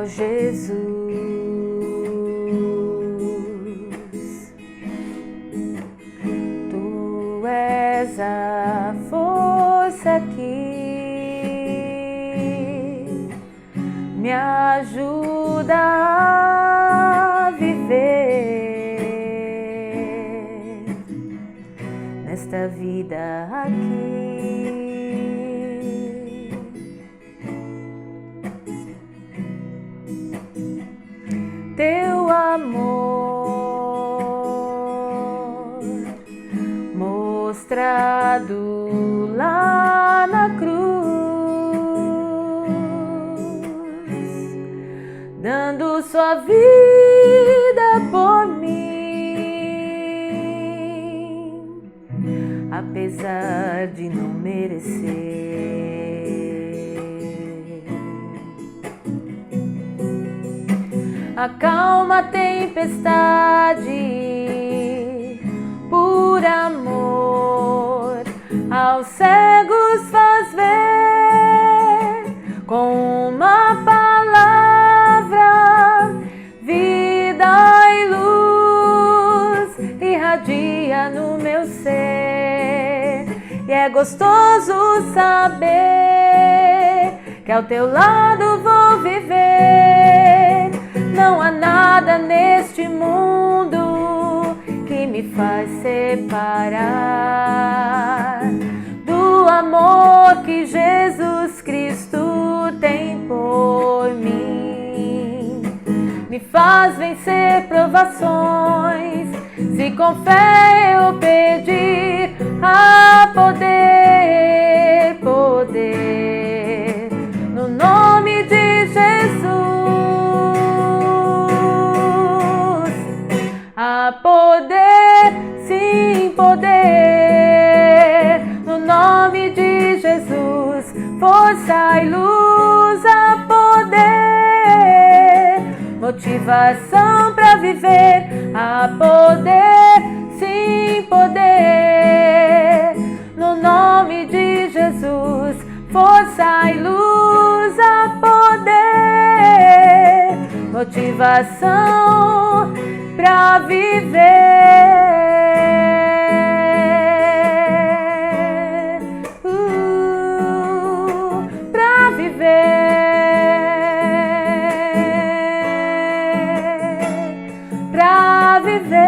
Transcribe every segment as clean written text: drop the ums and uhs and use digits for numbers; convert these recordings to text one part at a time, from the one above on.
Jesus. Tu és a força que me ajuda a viver nesta vida aqui. Teu amor mostrado lá na cruz, dando sua vida por mim, apesar de não merecer. Acalma a tempestade, por amor aos cegos faz ver, com uma palavra, vida e luz irradia no meu ser. E é gostoso saber que ao teu lado vou viver. Não há nada neste mundo que me faz separar do amor que Jesus Cristo tem por mim. Me faz vencer provações, se com fé eu pedir a poder, no nome de Jesus. A poder, sim, poder, no nome de Jesus. Força e luz a poder, motivação para viver. A poder, sim, poder, no nome de Jesus. Força e luz a poder, motivação pra viver, pra viver, pra viver,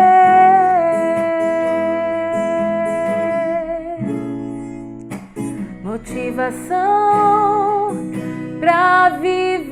motivação pra viver.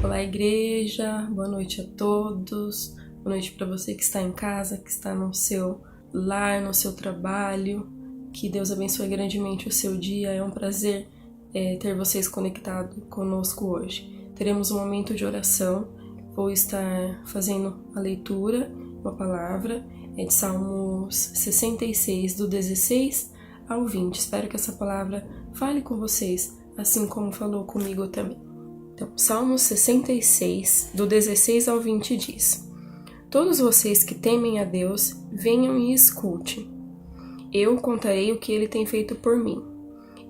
Olá, igreja, boa noite a todos, boa noite para você que está em casa, que está no seu lar, no seu trabalho. Que Deus abençoe grandemente o seu dia. É um prazer ter vocês conectados conosco hoje. Teremos um momento de oração. Vou estar fazendo a leitura, uma palavra, de Salmos 66, do 16 ao 20. Espero que essa palavra fale com vocês, assim como falou comigo também. Então, Salmos 66, do 16 ao 20 diz: Todos vocês que temem a Deus, venham e escute. Eu contarei o que Ele tem feito por mim.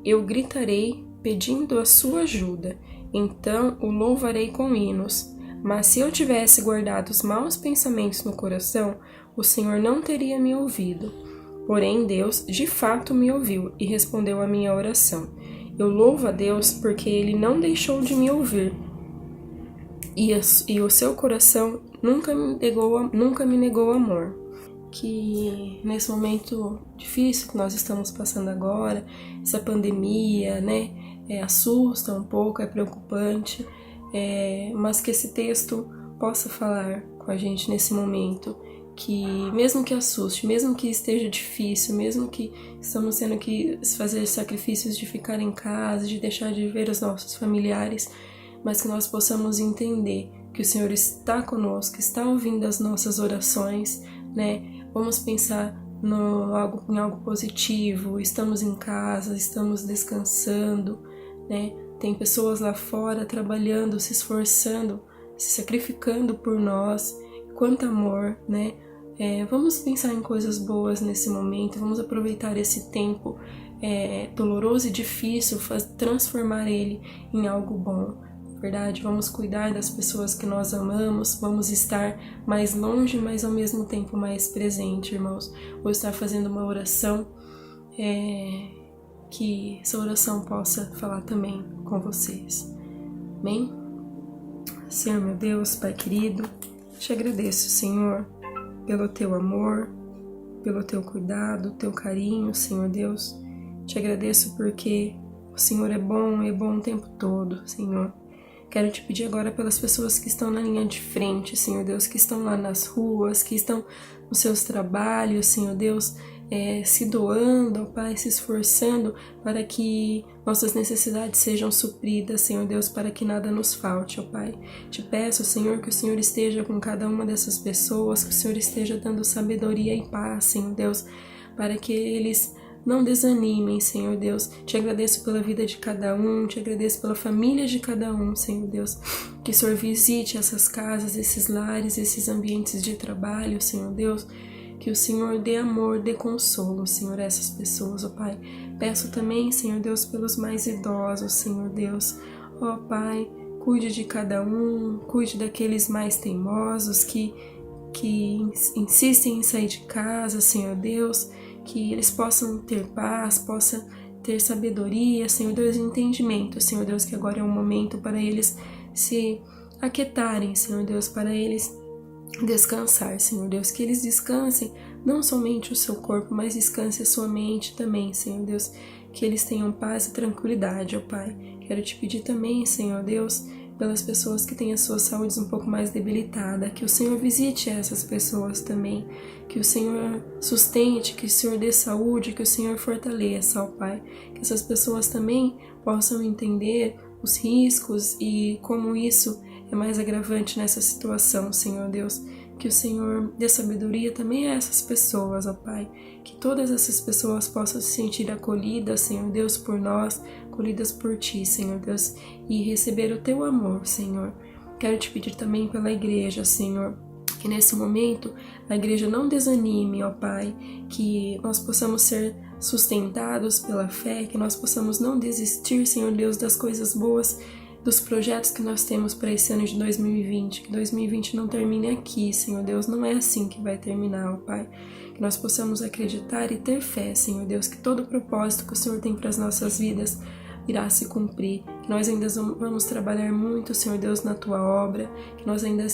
Eu gritarei pedindo a sua ajuda, então o louvarei com hinos. Mas se eu tivesse guardado os maus pensamentos no coração, o Senhor não teria me ouvido. Porém, Deus de fato me ouviu e respondeu à minha oração. Eu louvo a Deus porque Ele não deixou de me ouvir. E o seu coração nunca me negou amor. Que nesse momento difícil que nós estamos passando agora, essa pandemia, assusta um pouco, é preocupante, mas que esse texto possa falar com a gente nesse momento, que mesmo que assuste, mesmo que esteja difícil, mesmo que estamos tendo que fazer sacrifícios de ficar em casa, de deixar de ver os nossos familiares, mas que nós possamos entender que o Senhor está conosco, está ouvindo as nossas orações, Vamos pensar em algo positivo. Estamos em casa, estamos descansando, Tem pessoas lá fora trabalhando, se esforçando, se sacrificando por nós. Quanto amor, Vamos pensar em coisas boas nesse momento, vamos aproveitar esse tempo doloroso e difícil, transformar ele em algo bom. Verdade, vamos cuidar das pessoas que nós amamos, vamos estar mais longe, mas ao mesmo tempo mais presente, irmãos. Vou estar fazendo uma oração, que essa oração possa falar também com vocês. Amém? Senhor meu Deus, Pai querido, te agradeço, Senhor, pelo teu amor, pelo teu cuidado, teu carinho, Senhor Deus. Te agradeço porque o Senhor é bom o tempo todo, Senhor. Quero te pedir agora pelas pessoas que estão na linha de frente, Senhor Deus, que estão lá nas ruas, que estão nos seus trabalhos, Senhor Deus, se doando, ó Pai, se esforçando para que nossas necessidades sejam supridas, Senhor Deus, para que nada nos falte, ó Pai. Te peço, Senhor, que o Senhor esteja com cada uma dessas pessoas, que o Senhor esteja dando sabedoria e paz, Senhor Deus, para que eles não desanimem, Senhor Deus. Te agradeço pela vida de cada um, te agradeço pela família de cada um, Senhor Deus. Que o Senhor visite essas casas, esses lares, esses ambientes de trabalho, Senhor Deus. Que o Senhor dê amor, dê consolo, Senhor, a essas pessoas, ó Pai. Peço também, Senhor Deus, pelos mais idosos, Senhor Deus. Ó Pai, cuide de cada um, cuide daqueles mais teimosos que insistem em sair de casa, Senhor Deus. Que eles possam ter paz, possam ter sabedoria, Senhor Deus, e entendimento, Senhor Deus, que agora é um momento para eles se aquietarem, Senhor Deus, para eles descansar, Senhor Deus, que eles descansem não somente o seu corpo, mas descanse a sua mente também, Senhor Deus, que eles tenham paz e tranquilidade, ó Pai. Quero te pedir também, Senhor Deus, pelas pessoas que têm as suas saúdes um pouco mais debilitada, que o Senhor visite essas pessoas também, que o Senhor sustente, que o Senhor dê saúde, que o Senhor fortaleça, ó Pai, que essas pessoas também possam entender os riscos e como isso é mais agravante nessa situação, Senhor Deus, que o Senhor dê sabedoria também a essas pessoas, ó Pai, que todas essas pessoas possam se sentir acolhidas, Senhor Deus, por nós, acolhidas por Ti, Senhor Deus, e receber o Teu amor, Senhor. Quero te pedir também pela igreja, Senhor, que nesse momento a igreja não desanime, ó Pai, que nós possamos ser sustentados pela fé, que nós possamos não desistir, Senhor Deus, das coisas boas, dos projetos que nós temos para esse ano de 2020, que 2020 não termine aqui, Senhor Deus, não é assim que vai terminar, ó Pai, que nós possamos acreditar e ter fé, Senhor Deus, que todo o propósito que o Senhor tem para as nossas vidas irá se cumprir, que nós ainda vamos trabalhar muito, Senhor Deus, na Tua obra, que nós ainda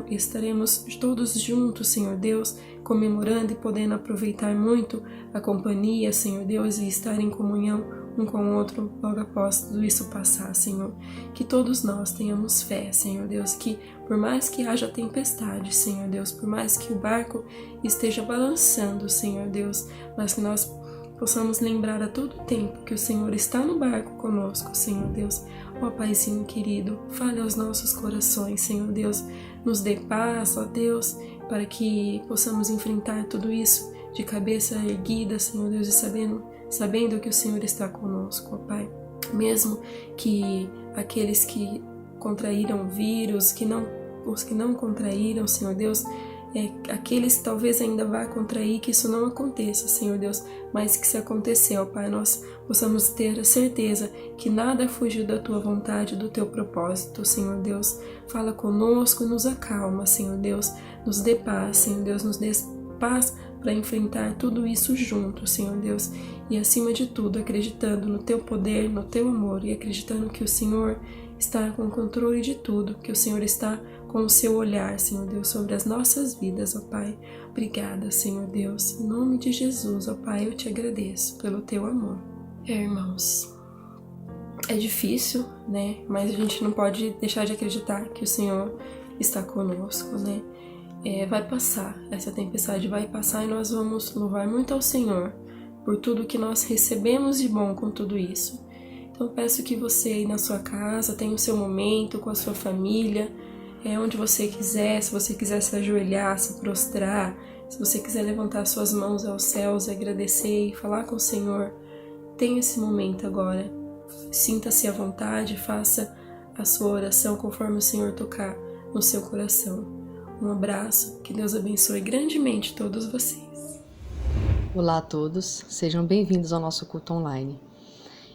estaremos todos juntos, Senhor Deus, comemorando e podendo aproveitar muito a companhia, Senhor Deus, e estar em comunhão um com o outro logo após tudo isso passar, Senhor. Que todos nós tenhamos fé, Senhor Deus, que por mais que haja tempestade, Senhor Deus, por mais que o barco esteja balançando, Senhor Deus, mas que nós possamos lembrar a todo tempo que o Senhor está no barco conosco, Senhor Deus. Ó Paizinho querido, fale aos nossos corações, Senhor Deus, nos dê paz, ó Deus, para que possamos enfrentar tudo isso de cabeça erguida, Senhor Deus, e sabendo que o Senhor está conosco, ó Pai. Mesmo que aqueles que contraíram o vírus, os que não contraíram, Senhor Deus, aqueles que talvez ainda vá contrair, que isso não aconteça, Senhor Deus, mas que se acontecer, ó Pai, nós possamos ter a certeza que nada fugiu da Tua vontade, do Teu propósito, Senhor Deus. Fala conosco, nos acalma, Senhor Deus, nos dê paz, Senhor Deus, nos dê paz para enfrentar tudo isso juntos, Senhor Deus, e acima de tudo, acreditando no Teu poder, no Teu amor, e acreditando que o Senhor está com o controle de tudo, que o Senhor está com o seu olhar, Senhor Deus, sobre as nossas vidas, ó Pai. Obrigada, Senhor Deus. Em nome de Jesus, ó Pai, eu te agradeço pelo Teu amor. Irmãos, é difícil, né? Mas a gente não pode deixar de acreditar que o Senhor está conosco, né? Vai passar, essa tempestade vai passar e nós vamos louvar muito ao Senhor por tudo que nós recebemos de bom com tudo isso. Então peço que você aí na sua casa tenha o seu momento com a sua família, onde você quiser, se você quiser se ajoelhar, se prostrar, se você quiser levantar suas mãos aos céus e agradecer e falar com o Senhor, tenha esse momento agora. Sinta-se à vontade, faça a sua oração conforme o Senhor tocar no seu coração. Um abraço, que Deus abençoe grandemente todos vocês. Olá a todos, sejam bem-vindos ao nosso culto online.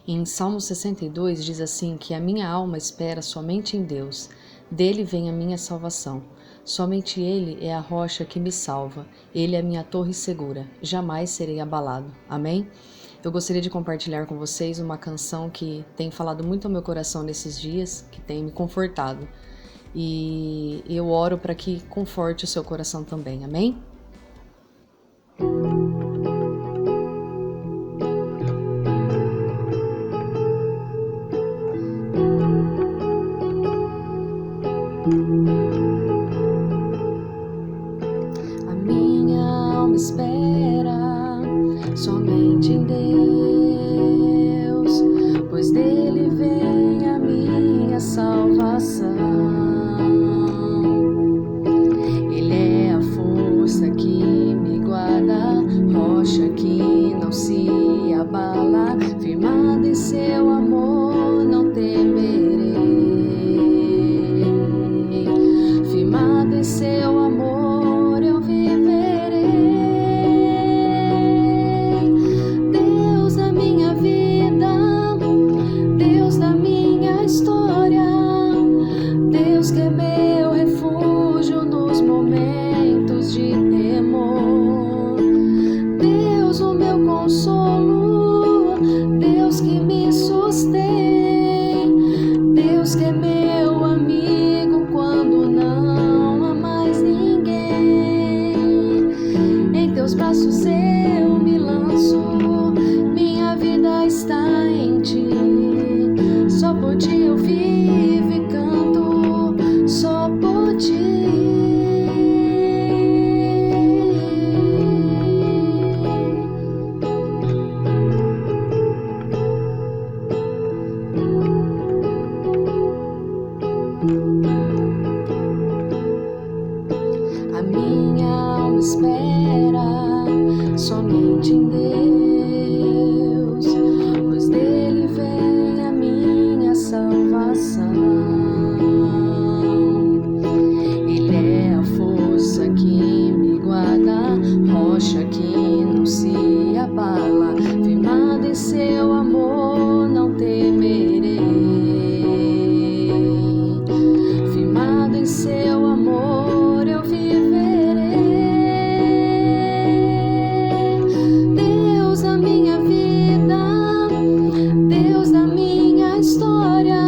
Em Salmo 62 diz assim que a minha alma espera somente em Deus, dele vem a minha salvação. Somente Ele é a rocha que me salva, Ele é a minha torre segura, jamais serei abalado. Amém? Eu gostaria de compartilhar com vocês uma canção que tem falado muito ao meu coração nesses dias, que tem me confortado. E eu oro para que conforte o seu coração também. Amém? A minha alma espera somente em Deus, pois dele vem a minha salvação. Ele é a força que me guarda, rocha que não se abala, firmada em seu amor não temerei, firmada em seu amor eu viverei. Deus da minha vida, Deus da minha história, Deus que é meu refúgio nos momentos de temor, Deus o meu consolo, Deus que me sustém, Deus que é meu amigo quando não há mais ninguém. Em teus braços eu me lanço, minha vida está em ti, só por ti eu vivo e canto, só por ti. A minha alma espera somente em Deus, pois dele vem a minha salvação. Ele é a força que me guarda, rocha que não se abala, firmada em seu amor não temerei, firmado em seu amor eu viverei. Deus da minha vida, Deus da minha história,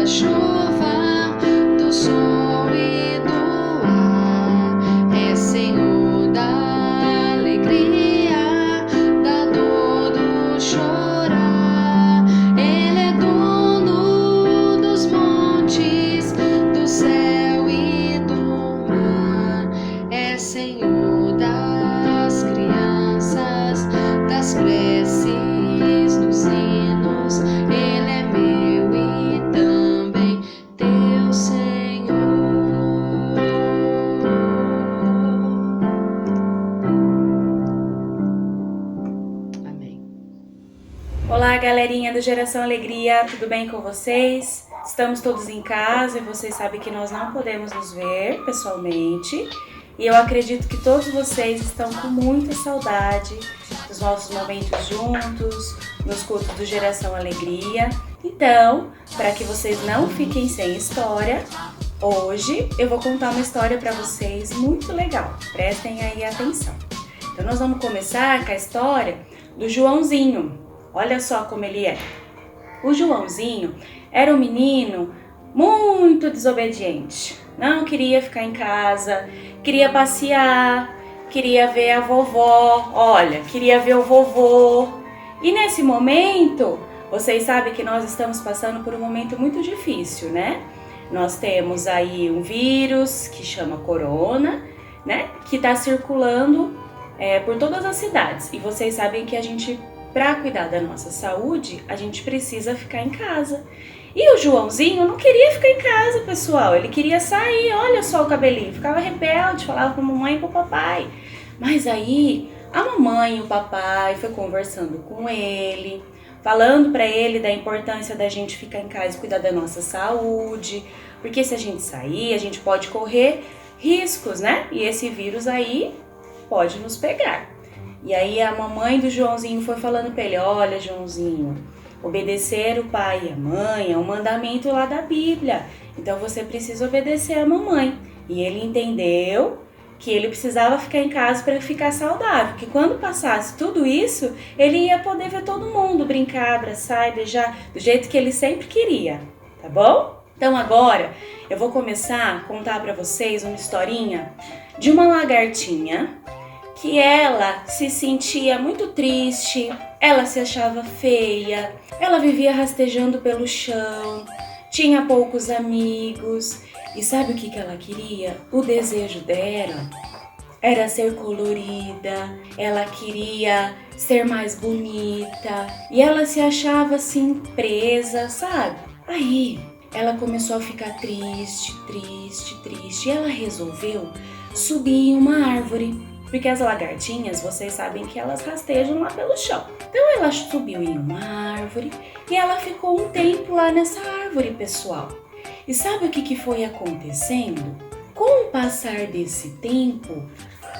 da chuva, do sol e do ar. É Senhor da alegria, da dor do chorar. Ele é dono dos montes, do céu e do mar. É Senhor das crianças, das preces, dos hinos. Ele é meu e também teu Senhor. Amém. Olá, galerinha do Geração Alegria, tudo bem com vocês? Estamos todos em casa e vocês sabem que nós não podemos nos ver pessoalmente. E eu acredito que todos vocês estão com muita saudade dos nossos momentos juntos, nos cultos do Geração Alegria. Então, para que vocês não fiquem sem história, hoje eu vou contar uma história para vocês muito legal. Prestem aí atenção. Então, nós vamos começar com a história do Joãozinho. Olha só como ele é. O Joãozinho era um menino muito desobediente. Não queria ficar em casa, queria passear, queria ver a vovó, queria ver o vovô. E nesse momento, vocês sabem que nós estamos passando por um momento muito difícil, né? Nós temos aí um vírus que chama corona, né? Que está circulando por todas as cidades. E vocês sabem que para cuidar da nossa saúde, a gente precisa ficar em casa. E o Joãozinho não queria ficar em casa, pessoal. Ele queria sair, olha só o cabelinho. Ficava rebelde, falava pra mamãe e pro papai. Mas aí, a mamãe e o papai foi conversando com ele, falando pra ele da importância da gente ficar em casa e cuidar da nossa saúde. Porque se a gente sair, a gente pode correr riscos, né? E esse vírus aí pode nos pegar. E aí a mamãe do Joãozinho foi falando pra ele, olha, Joãozinho, obedecer o pai e a mãe é um mandamento lá da Bíblia. Então você precisa obedecer a mamãe. E ele entendeu que ele precisava ficar em casa para ficar saudável. Que quando passasse tudo isso, ele ia poder ver todo mundo, brincar, abraçar e beijar do jeito que ele sempre queria. Tá bom? Então agora eu vou começar a contar para vocês uma historinha de uma lagartinha que ela se sentia muito triste, ela se achava feia, ela vivia rastejando pelo chão, tinha poucos amigos. E sabe o que ela queria? O desejo dela era ser colorida, ela queria ser mais bonita e ela se achava assim presa, sabe? Aí ela começou a ficar triste e ela resolveu subir em uma árvore. Porque as lagartinhas, vocês sabem que elas rastejam lá pelo chão. Então ela subiu em uma árvore e ela ficou um tempo lá nessa árvore, pessoal. E sabe o que foi acontecendo? Com o passar desse tempo,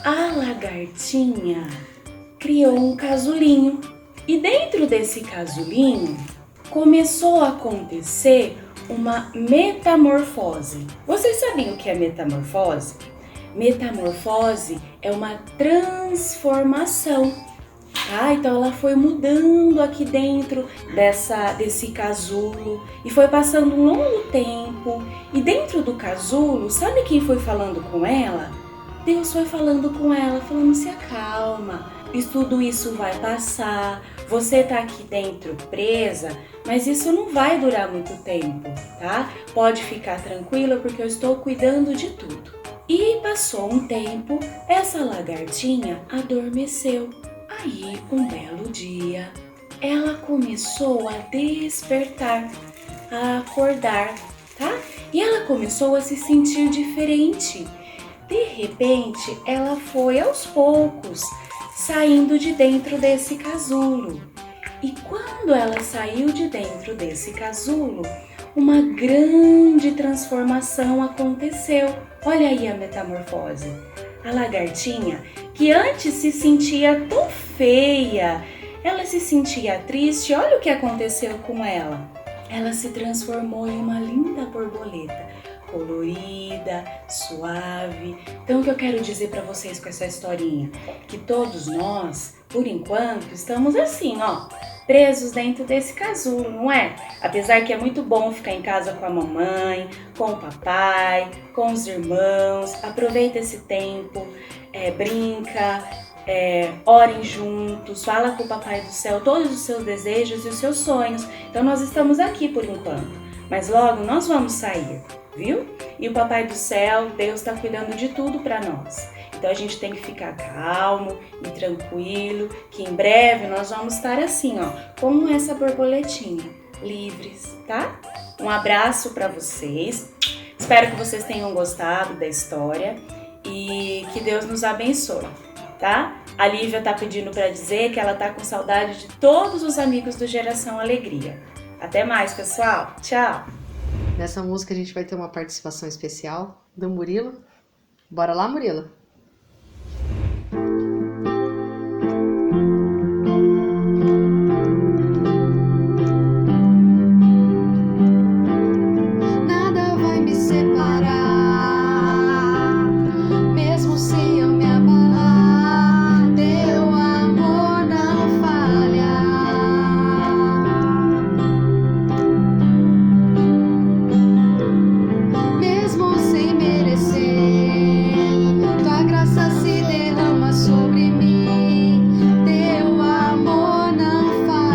a lagartinha criou um casulinho. E dentro desse casulinho, começou a acontecer uma metamorfose. Vocês sabem o que é metamorfose? Metamorfose é uma transformação, tá? Então ela foi mudando aqui dentro desse casulo e foi passando um longo tempo. E dentro do casulo, sabe quem foi falando com ela? Deus foi falando com ela, falando: se acalma, tudo isso vai passar, você tá aqui dentro presa, mas isso não vai durar muito tempo, tá? Pode ficar tranquila porque eu estou cuidando de tudo. E passou um tempo, essa lagartinha adormeceu. Aí, um belo dia, ela começou a despertar, a acordar, tá? E ela começou a se sentir diferente. De repente, ela foi aos poucos saindo de dentro desse casulo. E quando ela saiu de dentro desse casulo, uma grande transformação aconteceu. Olha aí a metamorfose. A lagartinha, que antes se sentia tão feia, ela se sentia triste, olha o que aconteceu com ela. Ela se transformou em uma linda borboleta, colorida, suave. Então o que eu quero dizer para vocês com essa historinha? Que todos nós, por enquanto, estamos assim, ó, presos dentro desse casulo, não é? Apesar que é muito bom ficar em casa com a mamãe, com o papai, com os irmãos, aproveita esse tempo, brinca, orem juntos, fala com o Papai do Céu todos os seus desejos e os seus sonhos. Então nós estamos aqui por enquanto, mas logo nós vamos sair, viu? E o Papai do Céu, Deus está cuidando de tudo para nós. Então a gente tem que ficar calmo e tranquilo, que em breve nós vamos estar assim, ó, como essa borboletinha, livres, tá? Um abraço para vocês. Espero que vocês tenham gostado da história e que Deus nos abençoe, tá? A Lívia tá pedindo para dizer que ela tá com saudade de todos os amigos do Geração Alegria. Até mais, pessoal. Tchau. Nessa música a gente vai ter uma participação especial do Murilo. Bora lá, Murilo? Nada vai me separar, mesmo se eu me abalar, teu amor não falha. Mesmo sem merecer, tua graça se derrama sobre mim, teu amor não falha.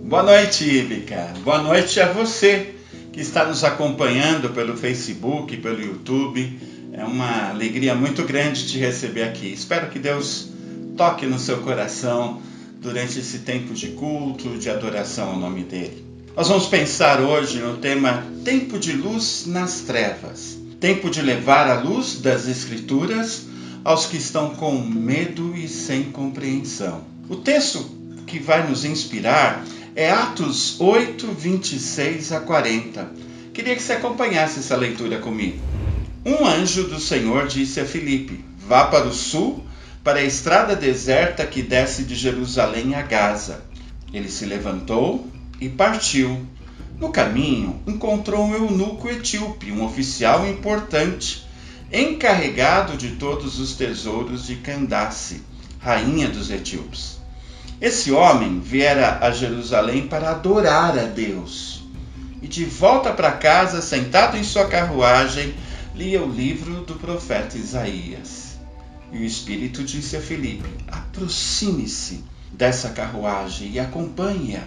Boa noite, Íbica. Boa noite a você que está nos acompanhando pelo Facebook, pelo YouTube. É uma alegria muito grande te receber aqui. Espero que Deus toque no seu coração durante esse tempo de culto, de adoração ao nome dele. Nós vamos pensar hoje no tema Tempo de Luz nas Trevas. Tempo de levar a luz das Escrituras aos que estão com medo e sem compreensão. O texto que vai nos inspirar é Atos 8, 26 a 40. Queria que você acompanhasse essa leitura comigo. Um anjo do Senhor disse a Filipe: vá para o sul, para a estrada deserta que desce de Jerusalém a Gaza. Ele se levantou e partiu. No caminho, encontrou um eunuco etíope, um oficial importante, encarregado de todos os tesouros de Candace, rainha dos etíopes. Esse homem viera a Jerusalém para adorar a Deus. E de volta para casa, sentado em sua carruagem, lia o livro do profeta Isaías. E o Espírito disse a Filipe: aproxime-se dessa carruagem e acompanhe-a.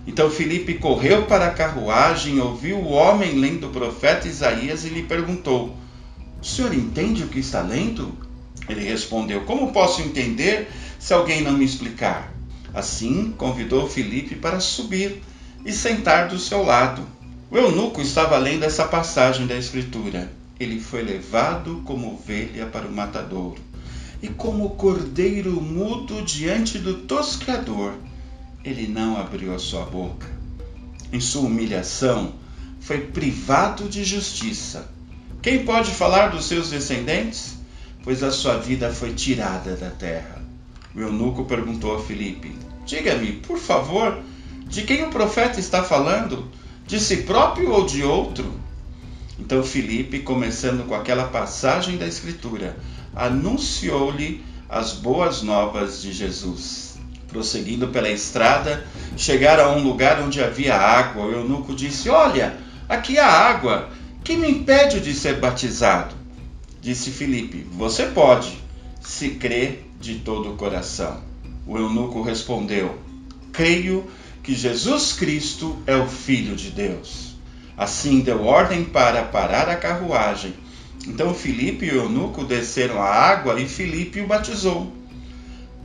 Então Filipe correu para a carruagem, ouviu o homem lendo o profeta Isaías e lhe perguntou: o senhor entende o que está lendo? Ele respondeu: como posso entender se alguém não me explicar? Assim, convidou Filipe para subir e sentar do seu lado. O eunuco estava lendo essa passagem da Escritura. Ele foi levado como ovelha para o matadouro, e como cordeiro mudo diante do tosqueador, ele não abriu a sua boca. Em sua humilhação, foi privado de justiça. Quem pode falar dos seus descendentes? Pois a sua vida foi tirada da terra. O eunuco perguntou a Filipe: diga-me, por favor, de quem o profeta está falando? De si próprio ou de outro? Então Filipe, começando com aquela passagem da Escritura, anunciou-lhe as boas novas de Jesus. Prosseguindo pela estrada, chegaram a um lugar onde havia água. O eunuco disse: olha, aqui há água. Quem me impede de ser batizado? Disse Filipe: você pode, se crê de todo o coração. O eunuco respondeu: creio que Jesus Cristo é o Filho de Deus. Assim deu ordem para parar a carruagem. Então Filipe e o eunuco desceram a água e Filipe o batizou.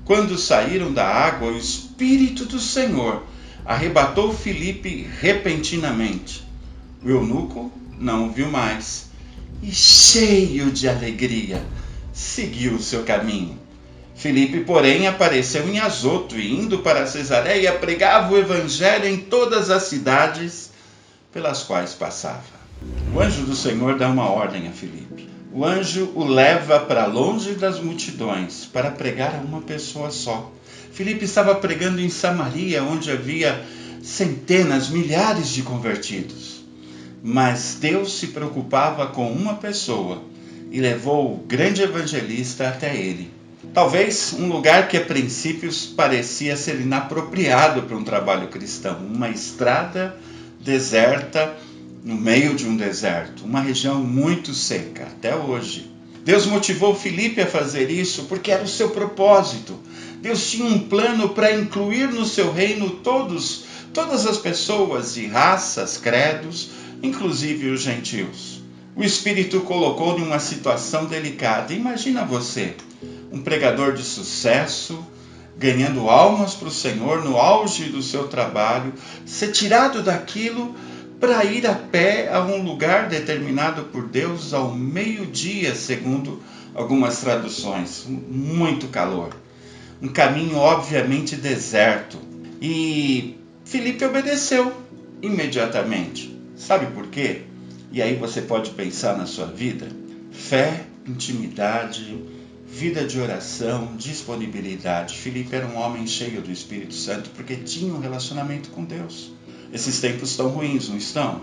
Quando saíram da água, o Espírito do Senhor arrebatou Filipe repentinamente. O eunuco não o viu mais e, cheio de alegria, seguiu o seu caminho. Filipe, porém, apareceu em Azoto e, indo para Cesareia, pregava o evangelho em todas as cidades pelas quais passava. O anjo do Senhor dá uma ordem a Filipe. O anjo o leva para longe das multidões para pregar a uma pessoa só. Filipe estava pregando em Samaria, onde havia centenas, milhares de convertidos. Mas Deus se preocupava com uma pessoa e levou o grande evangelista até ele. Talvez um lugar que a princípios parecia ser inapropriado para um trabalho cristão, uma estrada deserta no meio de um deserto, uma região muito seca até hoje. Deus motivou Filipe a fazer isso porque era o seu propósito. Deus tinha um plano para incluir no seu reino todas as pessoas de raças, credos, inclusive os gentios. O Espírito colocou em uma situação delicada. Imagina você, um pregador de sucesso, ganhando almas para o Senhor no auge do seu trabalho, ser tirado daquilo para ir a pé a um lugar determinado por Deus ao meio-dia, segundo algumas traduções. Muito calor. Um caminho obviamente deserto. E Filipe obedeceu imediatamente. Sabe por quê? E aí você pode pensar na sua vida. Fé, intimidade, vida de oração, disponibilidade. Filipe era um homem cheio do Espírito Santo porque tinha um relacionamento com Deus. Esses tempos estão ruins, não estão?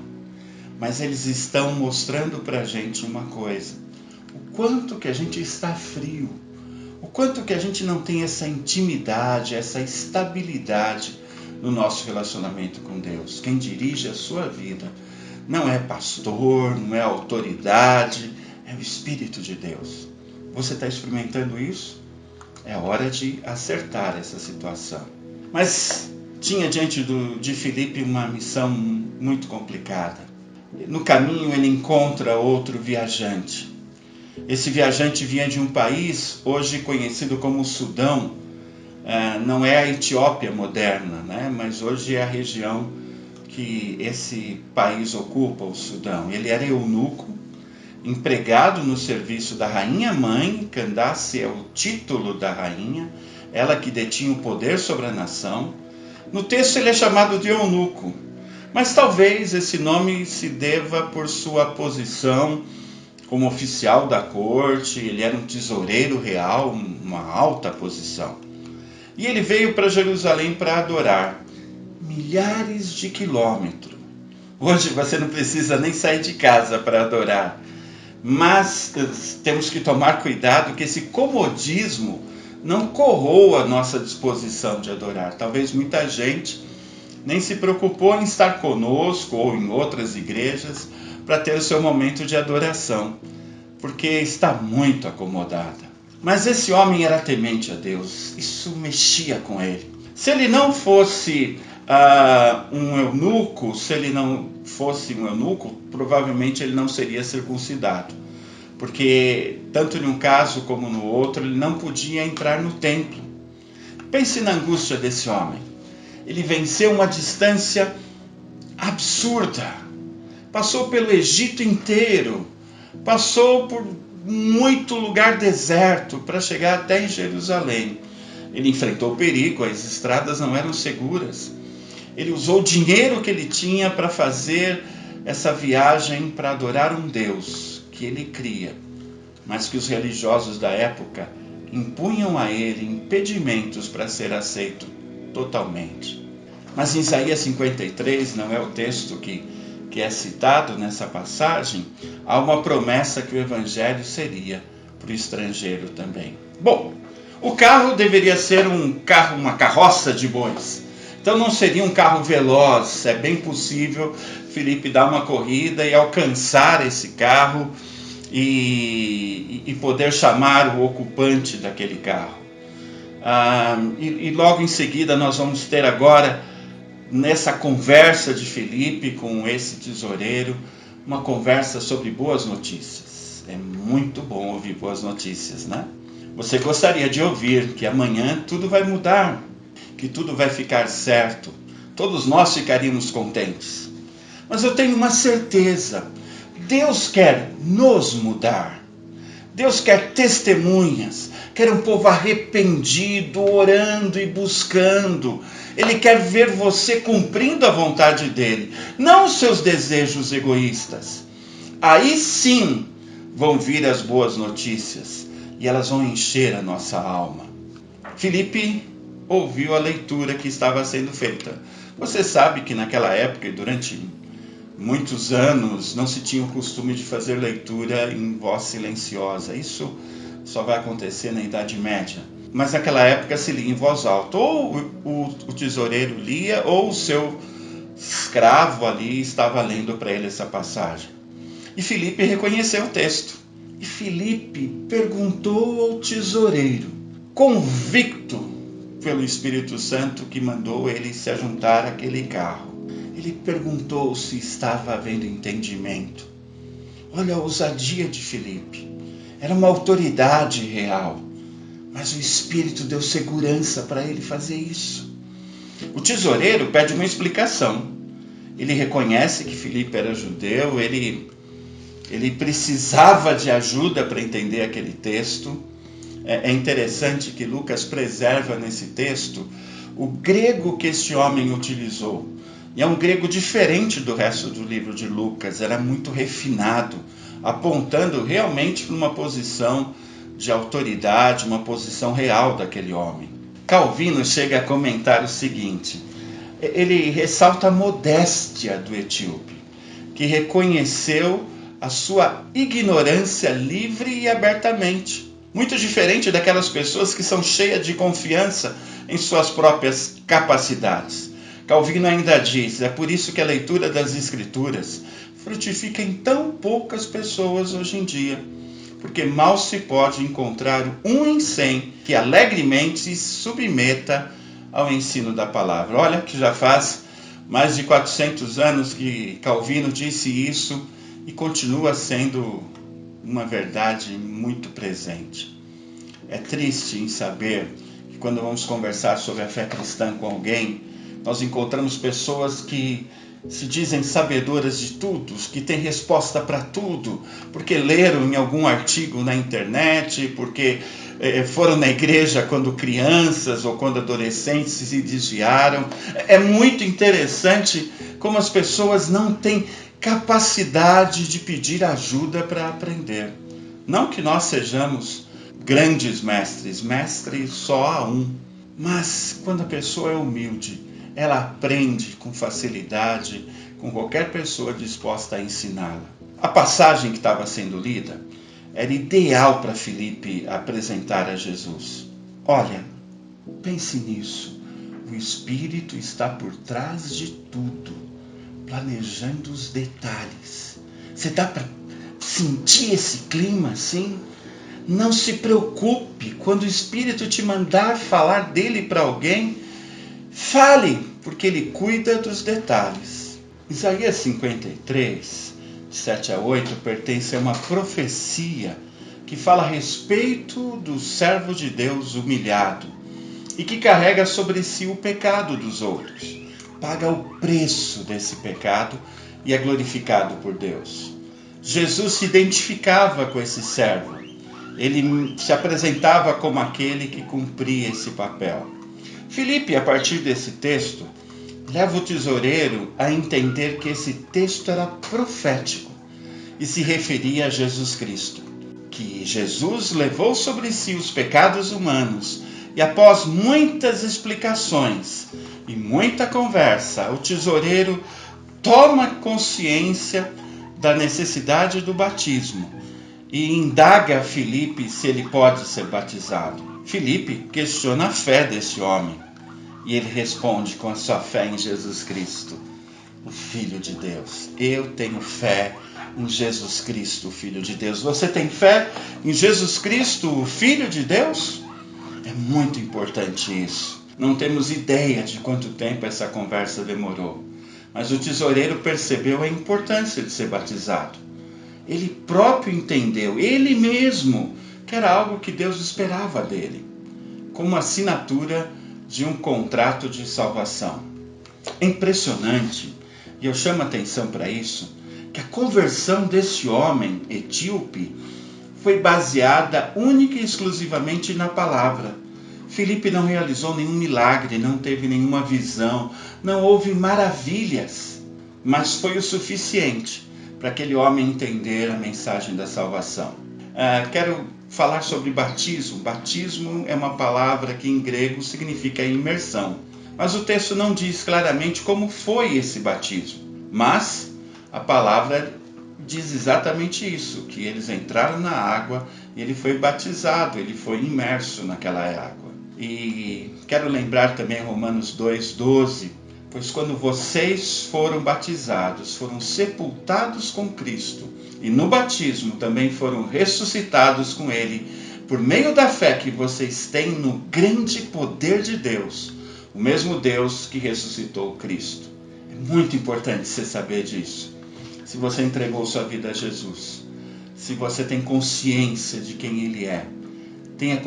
Mas eles estão mostrando para a gente uma coisa. O quanto que a gente está frio. O quanto que a gente não tem essa intimidade, essa estabilidade no nosso relacionamento com Deus. Quem dirige a sua vida não é pastor, não é autoridade, é o Espírito de Deus. Você está experimentando isso? É hora de acertar essa situação. Mas tinha diante de Filipe uma missão muito complicada. No caminho ele encontra outro viajante. Esse viajante vinha de um país hoje conhecido como Sudão. Não é a Etiópia moderna, né? Mas hoje é a região que esse país ocupa, o Sudão. Ele era eunuco, empregado no serviço da rainha mãe. Candace é o título da rainha, ela que detinha o poder sobre a nação. No texto ele é chamado de eunuco, mas talvez esse nome se deva por sua posição como oficial da corte. Ele era um tesoureiro real, uma alta posição. E ele veio para Jerusalém para adorar, milhares de quilômetros. Hoje você não precisa nem sair de casa para adorar, mas temos que tomar cuidado que esse comodismo não corroa a nossa disposição de adorar. Talvez muita gente nem se preocupou em estar conosco ou em outras igrejas para ter o seu momento de adoração, porque está muito acomodada. Mas esse homem era temente a Deus, isso mexia com ele. Se ele não fosse um eunuco, provavelmente ele não seria circuncidado, porque tanto em um caso como no outro ele não podia entrar no templo. Pense na angústia desse homem. Ele venceu uma distância absurda, passou pelo Egito inteiro, passou por muito lugar deserto para chegar até em Jerusalém. Ele enfrentou perigo, as estradas não eram seguras. Ele usou o dinheiro que ele tinha para fazer essa viagem para adorar um Deus que ele cria, mas que os religiosos da época impunham a ele impedimentos para ser aceito totalmente. Mas em Isaías 53, não é o texto que é citado nessa passagem, há uma promessa que o evangelho seria para o estrangeiro também. Bom, o carro deveria ser uma carroça de bois. Então não seria um carro veloz. É bem possível Filipe dar uma corrida e alcançar esse carro e poder chamar o ocupante daquele carro. E logo em seguida nós vamos ter agora, nessa conversa de Filipe com esse tesoureiro, uma conversa sobre boas notícias. É muito bom ouvir boas notícias, né? Você gostaria de ouvir que amanhã tudo vai mudar, que tudo vai ficar certo. Todos nós ficaríamos contentes. Mas eu tenho uma certeza: Deus quer nos mudar. Deus quer testemunhas, quer um povo arrependido, orando e buscando. Ele quer ver você cumprindo a vontade dele, não os seus desejos egoístas. Aí sim vão vir as boas notícias e elas vão encher a nossa alma. Filipe ouviu a leitura que estava sendo feita. Você sabe que naquela época, durante muitos anos, não se tinha o costume de fazer leitura em voz silenciosa. Isso só vai acontecer na Idade Média. Mas naquela época se lia em voz alta. Ou o tesoureiro lia, ou o seu escravo ali estava lendo para ele essa passagem. E Filipe reconheceu o texto. E Filipe perguntou ao tesoureiro, convicto pelo Espírito Santo que mandou ele se ajuntar àquele carro. Ele perguntou se estava havendo entendimento. Olha a ousadia de Filipe. Era uma autoridade real, mas o Espírito deu segurança para ele fazer isso. O tesoureiro pede uma explicação. Ele reconhece que Filipe era judeu, ele precisava de ajuda para entender aquele texto. É interessante que Lucas preserva nesse texto o grego que este homem utilizou. E é um grego diferente do resto do livro de Lucas, era muito refinado, apontando realmente para uma posição de autoridade, uma posição real daquele homem. Calvino chega a comentar o seguinte: ele ressalta a modéstia do etíope, que reconheceu a sua ignorância livre e abertamente. Muito diferente daquelas pessoas que são cheias de confiança em suas próprias capacidades. Calvino ainda diz: é por isso que a leitura das Escrituras frutifica em tão poucas pessoas hoje em dia, porque mal se pode encontrar um em 100 que alegremente se submeta ao ensino da palavra. Olha que já faz mais de 400 anos que Calvino disse isso e continua sendo uma verdade muito presente. É triste em saber que quando vamos conversar sobre a fé cristã com alguém, nós encontramos pessoas que se dizem sabedoras de tudo, que têm resposta para tudo, porque leram em algum artigo na internet, porque foram na igreja quando crianças ou quando adolescentes se desviaram. É muito interessante como as pessoas não têm capacidade de pedir ajuda para aprender. Não que nós sejamos grandes mestres, mestre só há um, mas quando a pessoa é humilde, ela aprende com facilidade, com qualquer pessoa disposta a ensiná-la. A passagem que estava sendo lida era ideal para Filipe apresentar a Jesus. Olha, pense nisso. O Espírito está por trás de tudo, planejando os detalhes. Você dá para sentir esse clima assim? Não se preocupe, quando o Espírito te mandar falar dele para alguém, fale, porque ele cuida dos detalhes. Isaías 53, 7 a 8, pertence a uma profecia que fala a respeito do servo de Deus humilhado e que carrega sobre si o pecado dos outros. Paga o preço desse pecado e é glorificado por Deus. Jesus se identificava com esse servo. Ele se apresentava como aquele que cumpria esse papel. Filipe, a partir desse texto, leva o tesoureiro a entender que esse texto era profético e se referia a Jesus Cristo. Que Jesus levou sobre si os pecados humanos e após muitas explicações e muita conversa, o tesoureiro toma consciência da necessidade do batismo e indaga a Filipe se ele pode ser batizado. Filipe questiona a fé desse homem e ele responde com a sua fé em Jesus Cristo, o Filho de Deus. Eu tenho fé em Jesus Cristo, o Filho de Deus. Você tem fé em Jesus Cristo, o Filho de Deus? É muito importante isso. Não temos ideia de quanto tempo essa conversa demorou, mas o tesoureiro percebeu a importância de ser batizado. Ele próprio entendeu, ele mesmo, que era algo que Deus esperava dele, como assinatura de um contrato de salvação. É impressionante, e eu chamo a atenção para isso, que a conversão desse homem etíope foi baseada única e exclusivamente na palavra. Filipe não realizou nenhum milagre, não teve nenhuma visão, não houve maravilhas, mas foi o suficiente para aquele homem entender a mensagem da salvação. Quero falar sobre batismo. Batismo é uma palavra que em grego significa imersão, mas o texto não diz claramente como foi esse batismo, mas a palavra diz exatamente isso, que eles entraram na água e ele foi batizado, ele foi imerso naquela água. E quero lembrar também Romanos 2:12, pois quando vocês foram batizados, foram sepultados com Cristo, e no batismo também foram ressuscitados com Ele, por meio da fé que vocês têm no grande poder de Deus, o mesmo Deus que ressuscitou Cristo. É muito importante você saber disso. Se você entregou sua vida a Jesus, se você tem consciência de quem Ele é, tenha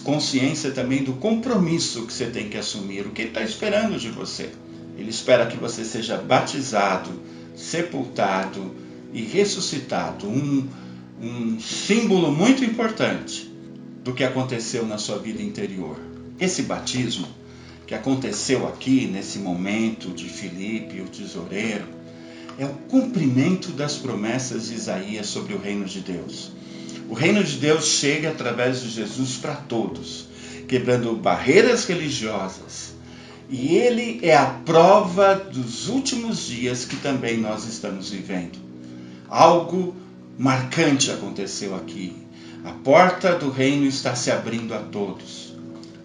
consciência também do compromisso que você tem que assumir, o que Ele está esperando de você. Ele espera que você seja batizado, sepultado e ressuscitado. Um símbolo muito importante do que aconteceu na sua vida interior. Esse batismo que aconteceu aqui, nesse momento de Filipe, o tesoureiro, é o cumprimento das promessas de Isaías sobre o reino de Deus. O reino de Deus chega através de Jesus para todos, quebrando barreiras religiosas. E ele é a prova dos últimos dias que também nós estamos vivendo. Algo marcante aconteceu aqui. A porta do reino está se abrindo a todos.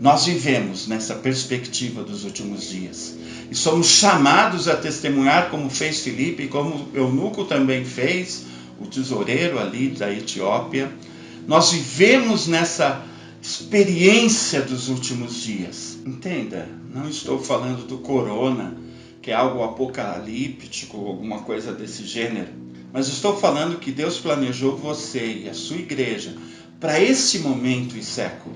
Nós vivemos nessa perspectiva dos últimos dias. E somos chamados a testemunhar como fez Filipe, como Eunuco também fez, o tesoureiro ali da Etiópia. Nós vivemos nessa experiência dos últimos dias. Entenda, Não estou falando do corona, que é algo apocalíptico, alguma coisa desse gênero. Mas estou falando que Deus planejou você e a sua igreja para esse momento e século,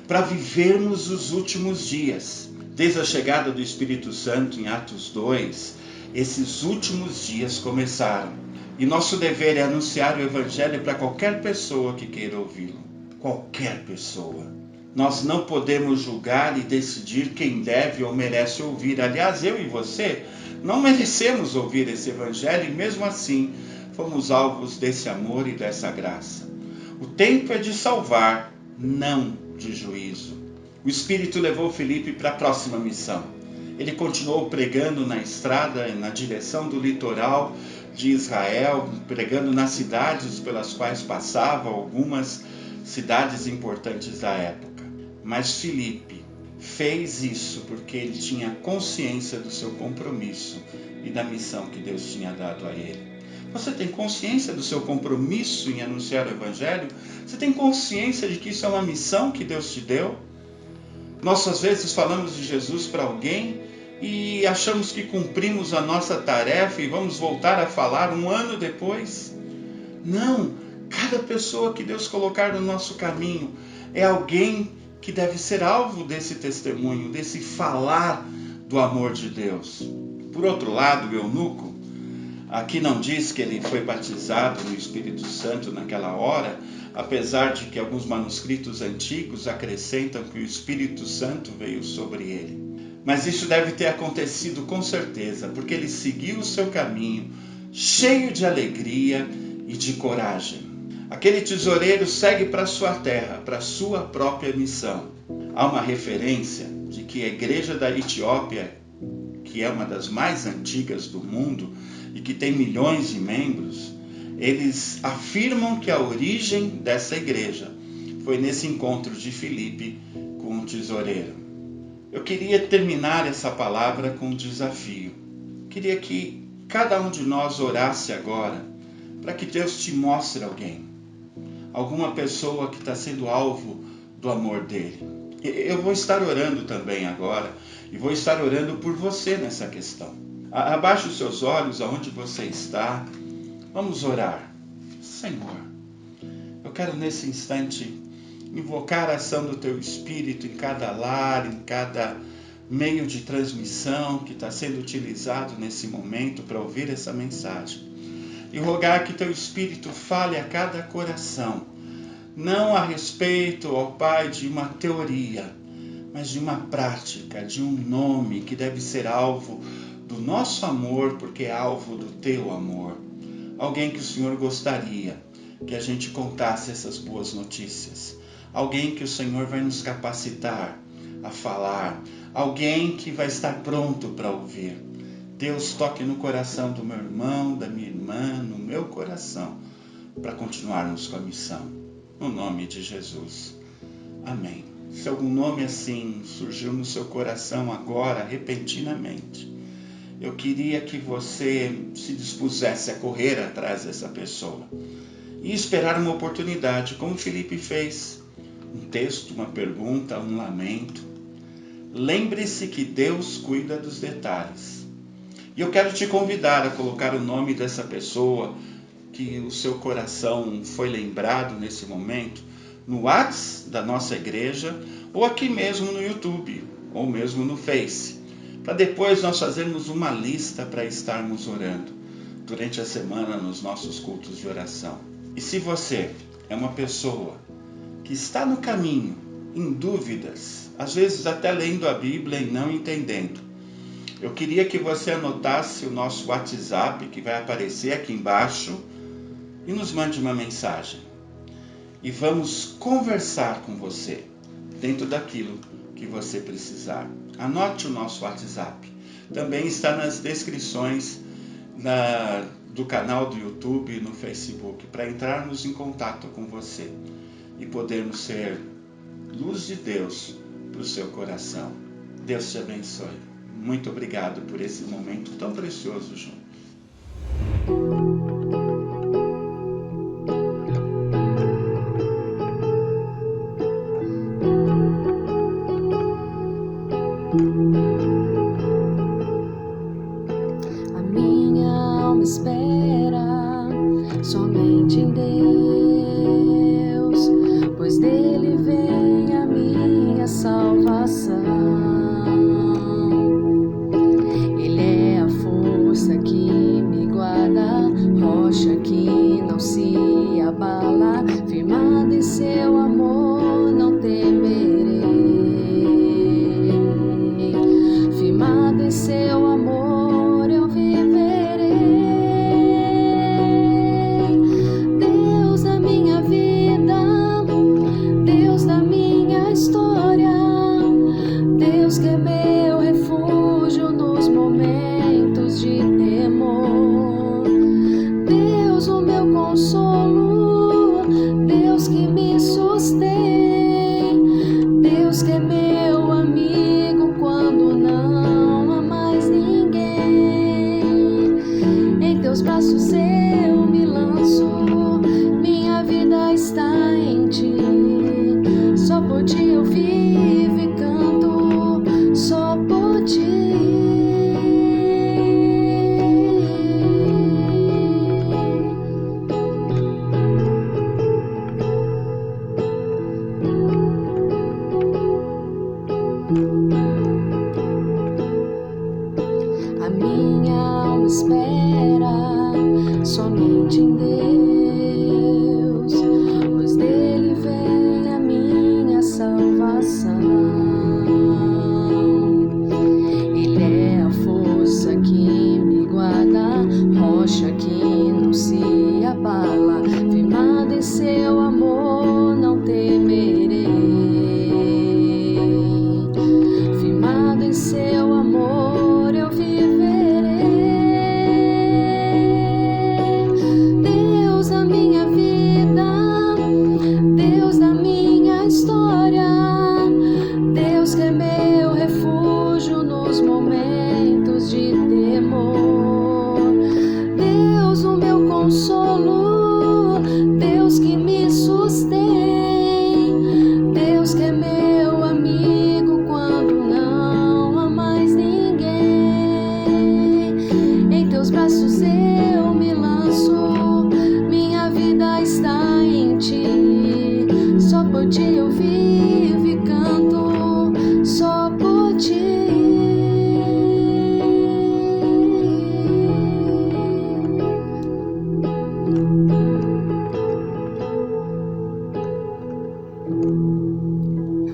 para vivermos os últimos dias. Desde a chegada do Espírito Santo em Atos 2, esses últimos dias começaram. E nosso dever é anunciar o Evangelho para qualquer pessoa que queira ouvi-lo. Qualquer pessoa. Nós não podemos julgar e decidir quem deve ou merece ouvir. Aliás, eu e você não merecemos ouvir esse Evangelho e mesmo assim fomos alvos desse amor e dessa graça. O tempo é de salvar, não de juízo. O Espírito levou Filipe para a próxima missão. Ele continuou pregando na estrada, na direção do litoral de Israel, pregando nas cidades pelas quais passava, algumas cidades importantes da época. Mas Filipe fez isso porque ele tinha consciência do seu compromisso e da missão que Deus tinha dado a ele. Você tem consciência do seu compromisso em anunciar o Evangelho? Você tem consciência de que isso é uma missão que Deus te deu? Nós às vezes falamos de Jesus para alguém e achamos que cumprimos a nossa tarefa e vamos voltar a falar um ano depois. Não, cada pessoa que Deus colocar no nosso caminho é alguém que deve ser alvo desse testemunho, desse falar do amor de Deus. Por outro lado, o eunuco, aqui não diz que ele foi batizado no Espírito Santo naquela hora, apesar de que alguns manuscritos antigos acrescentam que o Espírito Santo veio sobre ele. Mas isso deve ter acontecido com certeza, porque ele seguiu o seu caminho, cheio de alegria e de coragem. Aquele tesoureiro segue para sua terra, para sua própria missão. Há uma referência de que a igreja da Etiópia, que é uma das mais antigas do mundo e que tem milhões de membros, eles afirmam que a origem dessa igreja foi nesse encontro de Filipe com o tesoureiro. Eu queria terminar essa palavra com um desafio. Queria que cada um de nós orasse agora para que Deus te mostre alguém. Alguma pessoa que está sendo alvo do amor dele. Eu vou estar orando também agora e vou estar orando por você nessa questão. Abaixe os seus olhos aonde você está. Vamos orar. Senhor, eu quero nesse instante invocar a ação do Teu Espírito em cada lar, em cada meio de transmissão que está sendo utilizado nesse momento para ouvir essa mensagem. E rogar que Teu Espírito fale a cada coração, não a respeito, ó Pai, de uma teoria, mas de uma prática, de um nome que deve ser alvo do nosso amor, porque é alvo do Teu amor. Alguém que o Senhor gostaria que a gente contasse essas boas notícias. Alguém que o Senhor vai nos capacitar a falar. Alguém que vai estar pronto para ouvir. Deus, toque no coração do meu irmão, da minha irmã, no meu coração, para continuarmos com a missão. No nome de Jesus. Amém. Se algum nome assim surgiu no seu coração agora, repentinamente, eu queria que você se dispusesse a correr atrás dessa pessoa e esperar uma oportunidade, como Filipe fez. Um texto, uma pergunta, um lamento. Lembre-se que Deus cuida dos detalhes. E eu quero te convidar a colocar o nome dessa pessoa que o seu coração foi lembrado nesse momento no WhatsApp da nossa igreja ou aqui mesmo no YouTube ou mesmo no Face, para depois nós fazermos uma lista para estarmos orando durante a semana nos nossos cultos de oração. E se você é uma pessoa que está no caminho, em dúvidas, às vezes até lendo a Bíblia e não entendendo, eu queria que você anotasse o nosso WhatsApp, que vai aparecer aqui embaixo, e nos mande uma mensagem. E vamos conversar com você, dentro daquilo que você precisar. Anote o nosso WhatsApp. Também está nas descrições do canal do YouTube e no Facebook, para entrarmos em contato com você e podermos ser luz de Deus para o seu coração. Deus te abençoe. Muito obrigado por esse momento tão precioso juntos. alma espera somente em Deus, pois dele vem a minha salvação. Ele é a força que me guarda, rocha que não se abala, firmado em seu amor não temerei, firmado em seu amor eu viverei. Deus da minha vida, Deus da minha história, Deus que é meu refúgio nos momentos de temor, Deus o meu consolo, Deus que me sustém, Deus que é meu amigo quando não há mais ninguém. Em teus braços eu me lanço, minha vida está em ti, só por ti eu vivo e canto, só por ti. A minha alma espera somente em Deus, pois dele vem a minha salvação. Ele é a força que me guarda, rocha que não se abala, firmado em seu amor não temerei, firmado em seu amor eu viverei. Deus da minha vida, Deus da minha história, Deus que é meu refúgio nos momentos de temor, Deus o meu consolo, Deus que me sustém, Deus que é meu amigo quando não há mais ninguém. Em teus braços eu me lanço, minha vida está em ti, só por ti eu vivo e canto, só por ti.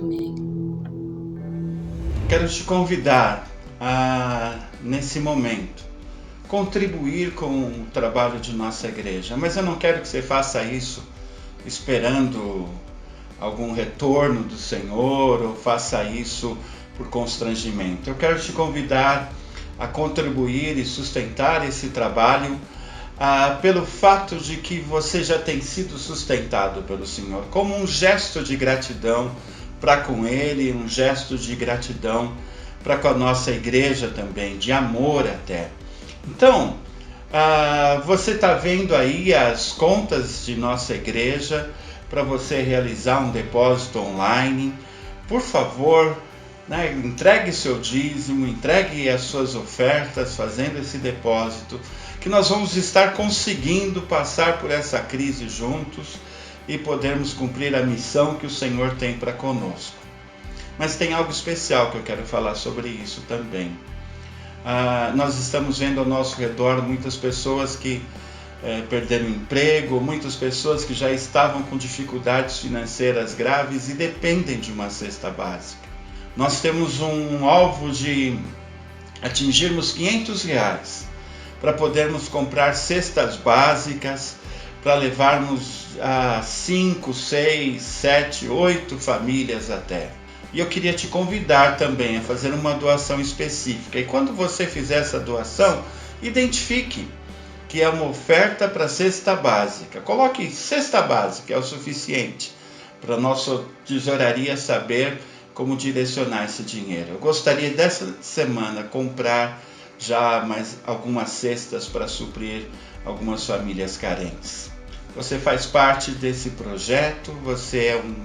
Amém. Quero te convidar a, nesse momento, contribuir com o trabalho de nossa igreja, mas eu não quero que você faça isso esperando algum retorno do Senhor ou faça isso por constrangimento. Eu quero te convidar a contribuir e sustentar esse trabalho pelo fato de que você já tem sido sustentado pelo Senhor, como um gesto de gratidão para com Ele, um gesto de gratidão para com a nossa igreja também, de amor até. Então, você está vendo aí as contas de nossa igreja para você realizar um depósito online. Por favor, entregue seu dízimo, entregue as suas ofertas fazendo esse depósito, que nós vamos estar conseguindo passar por essa crise juntos e podermos cumprir a missão que o Senhor tem para conosco. Mas tem algo especial que eu quero falar sobre isso também. Nós estamos vendo ao nosso redor muitas pessoas que perderam emprego, muitas pessoas que já estavam com dificuldades financeiras graves e dependem de uma cesta básica. Nós temos um alvo de atingirmos R$500 para podermos comprar cestas básicas para levarmos a 5, 6, 7, 8 famílias até. E eu queria te convidar também a fazer uma doação específica. E quando você fizer essa doação, identifique que é uma oferta para cesta básica. Coloque cesta básica, é o suficiente para a nossa tesouraria saber como direcionar esse dinheiro. Eu gostaria dessa semana comprar já mais algumas cestas para suprir algumas famílias carentes. Você faz parte desse projeto, você é um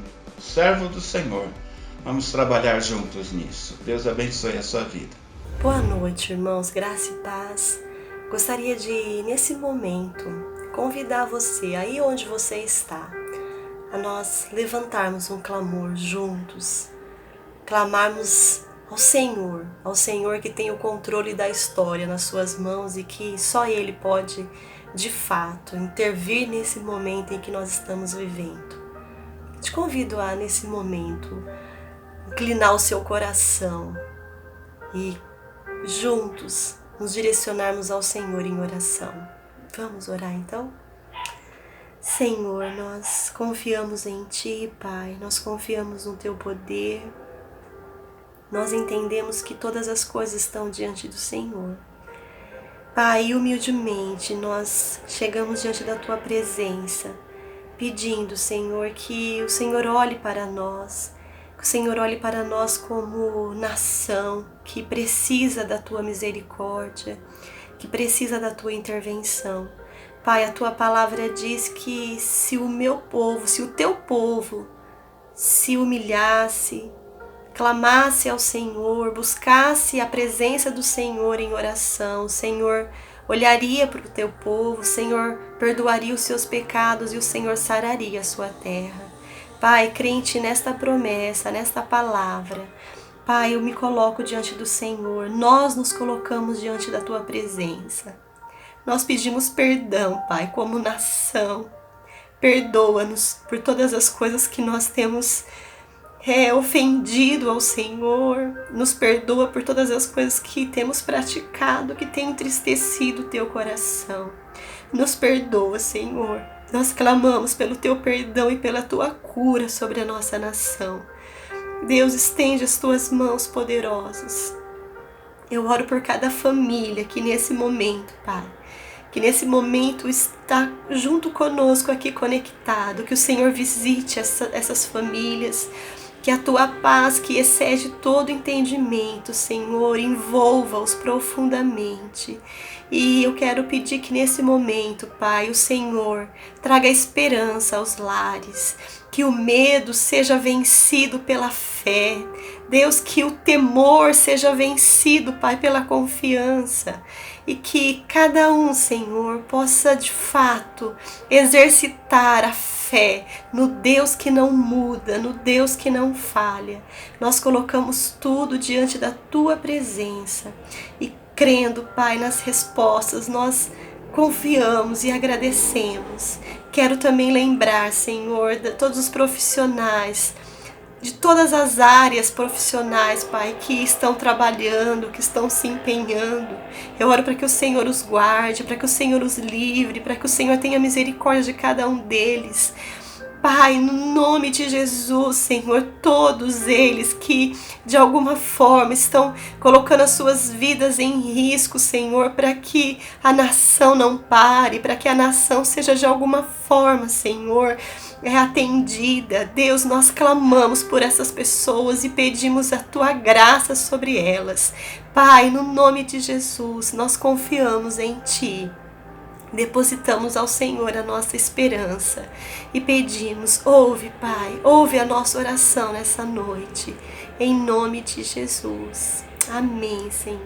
servo do Senhor. Vamos trabalhar juntos nisso. Deus abençoe a sua vida. Boa noite, irmãos, graça e paz. Gostaria de, nesse momento, convidar você, aí onde você está, a nós levantarmos um clamor juntos, clamarmos ao Senhor que tem o controle da história nas suas mãos e que só Ele pode, de fato, intervir nesse momento em que nós estamos vivendo. Te convido a, nesse momento, inclinar o seu coração e juntos nos direcionarmos ao Senhor em oração. Vamos orar então? Senhor, nós confiamos em Ti, Pai, nós confiamos no Teu poder, nós entendemos que todas as coisas estão diante do Senhor. Pai, humildemente nós chegamos diante da Tua presença, pedindo, Senhor, que o Senhor olhe para nós, que o Senhor olhe para nós como nação que precisa da Tua misericórdia, que precisa da Tua intervenção. Pai, a Tua palavra diz que se o meu povo, se o Teu povo se humilhasse, clamasse ao Senhor, buscasse a presença do Senhor em oração, o Senhor olharia para o Teu povo, o Senhor perdoaria os seus pecados e o Senhor sararia a sua terra. Pai, crente nesta promessa, nesta palavra, Pai, eu me coloco diante do Senhor, nós nos colocamos diante da Tua presença. Nós pedimos perdão, Pai, como nação. Perdoa-nos por todas as coisas que nós temos ofendido ao Senhor. Nos perdoa por todas as coisas que temos praticado, que tem entristecido o Teu coração. Nos perdoa, Senhor. Nós clamamos pelo Teu perdão e pela Tua cura sobre a nossa nação. Deus, estende as Tuas mãos poderosas. Eu oro por cada família que nesse momento, Pai, que nesse momento está junto conosco aqui conectado, que o Senhor visite essas famílias, que a Tua paz, que excede todo entendimento, Senhor, envolva-os profundamente. E eu quero pedir que nesse momento, Pai, o Senhor traga esperança aos lares, que o medo seja vencido pela fé. Deus, que o temor seja vencido, Pai, pela confiança. E que cada um, Senhor, possa de fato exercitar a fé no Deus que não muda, no Deus que não falha. Nós colocamos tudo diante da Tua presença e crendo, Pai, nas respostas, nós confiamos e agradecemos. Quero também lembrar, Senhor, de todos os profissionais, de todas as áreas profissionais, Pai, que estão trabalhando, que estão se empenhando. Eu oro para que o Senhor os guarde, para que o Senhor os livre, para que o Senhor tenha misericórdia de cada um deles. Pai, no nome de Jesus, Senhor, todos eles que de alguma forma estão colocando as suas vidas em risco, Senhor, para que a nação não pare, para que a nação seja de alguma forma, Senhor, atendida. Deus, nós clamamos por essas pessoas e pedimos a Tua graça sobre elas. Pai, no nome de Jesus, nós confiamos em Ti. Depositamos ao Senhor a nossa esperança e pedimos, ouve, Pai, ouve a nossa oração nessa noite, em nome de Jesus. Amém, Senhor.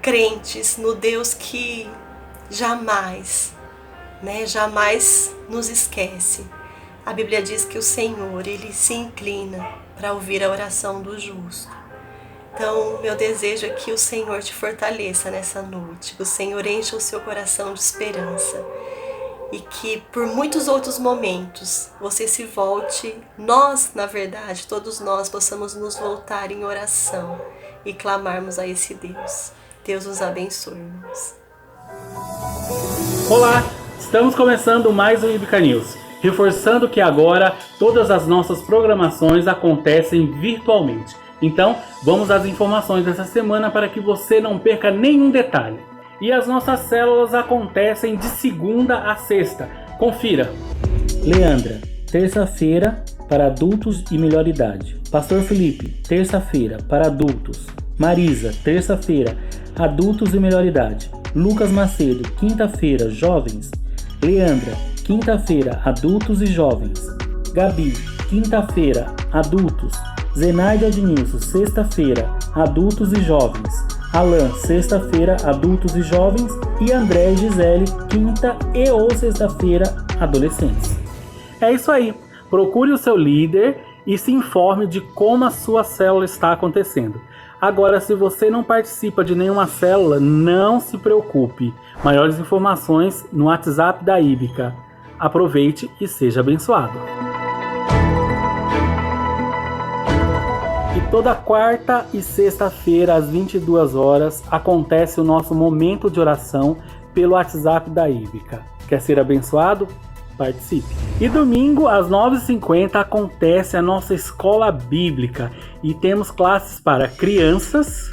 Crentes no Deus que jamais nos esquece. A Bíblia diz que o Senhor, Ele se inclina para ouvir a oração do justo. Então, meu desejo é que o Senhor te fortaleça nessa noite, que o Senhor encha o seu coração de esperança e que por muitos outros momentos você se volte, nós, na verdade, todos nós possamos nos voltar em oração e clamarmos a esse Deus. Deus os abençoe, irmãos. Olá, estamos começando mais um Íbica News, reforçando que agora todas as nossas programações acontecem virtualmente. Então, vamos às informações dessa semana para que você não perca nenhum detalhe. E as nossas células acontecem de segunda a sexta. Confira. Leandra, terça-feira para adultos e melhor idade. Pastor Felipe, terça-feira para adultos. Marisa, terça-feira, adultos e melhor idade. Lucas Macedo, quinta-feira, jovens. Leandra, quinta-feira, adultos e jovens. Gabi, quinta-feira, adultos. Zenaide Adnilson, sexta-feira, adultos e jovens. Alan, sexta-feira, adultos e jovens, e André e Gisele, quinta e ou sexta-feira, adolescentes. É isso aí, procure o seu líder e se informe de como a sua célula está acontecendo. Agora, se você não participa de nenhuma célula, não se preocupe. Maiores informações no WhatsApp da Íbica. Aproveite e seja abençoado. E toda quarta e sexta-feira, às 22 horas, acontece o nosso momento de oração pelo WhatsApp da Íbica. Quer ser abençoado? Participe. E domingo, às 9h50, acontece a nossa escola bíblica e temos classes para crianças,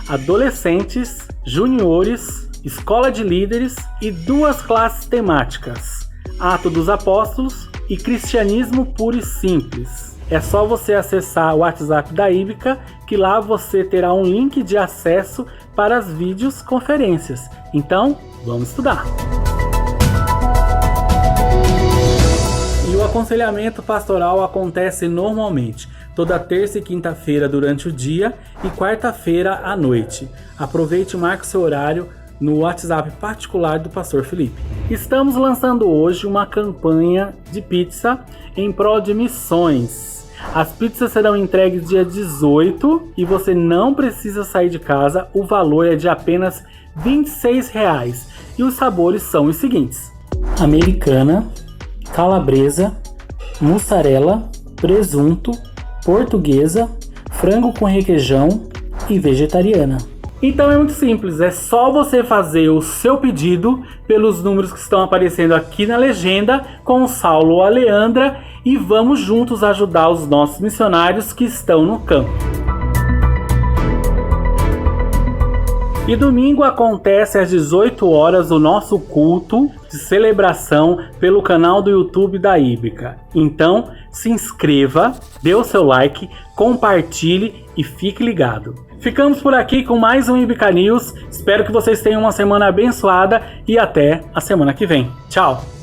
adolescentes, juniores, escola de líderes e 2 classes temáticas: Atos dos Apóstolos e Cristianismo Puro e Simples. É só você acessar o WhatsApp da Íbica, que lá você terá um link de acesso para as videoconferências. Então, vamos estudar! E o aconselhamento pastoral acontece normalmente toda terça e quinta-feira durante o dia e quarta-feira à noite. Aproveite e marque seu horário no WhatsApp particular do pastor Felipe. Estamos lançando hoje uma campanha de pizza em prol de missões. As pizzas serão entregues dia 18 e você não precisa sair de casa. O valor é de apenas R$ 26,00 e os sabores são os seguintes: americana, calabresa, mussarela, presunto, portuguesa, frango com requeijão e vegetariana. Então é muito simples, é só você fazer o seu pedido pelos números que estão aparecendo aqui na legenda com o Saulo ou a Leandra e vamos juntos ajudar os nossos missionários que estão no campo. E domingo acontece às 18 horas o nosso culto de celebração pelo canal do YouTube da Íbica. Então, se inscreva, dê o seu like, compartilhe e fique ligado. Ficamos por aqui com mais um Íbica News. Espero que vocês tenham uma semana abençoada e até a semana que vem. Tchau!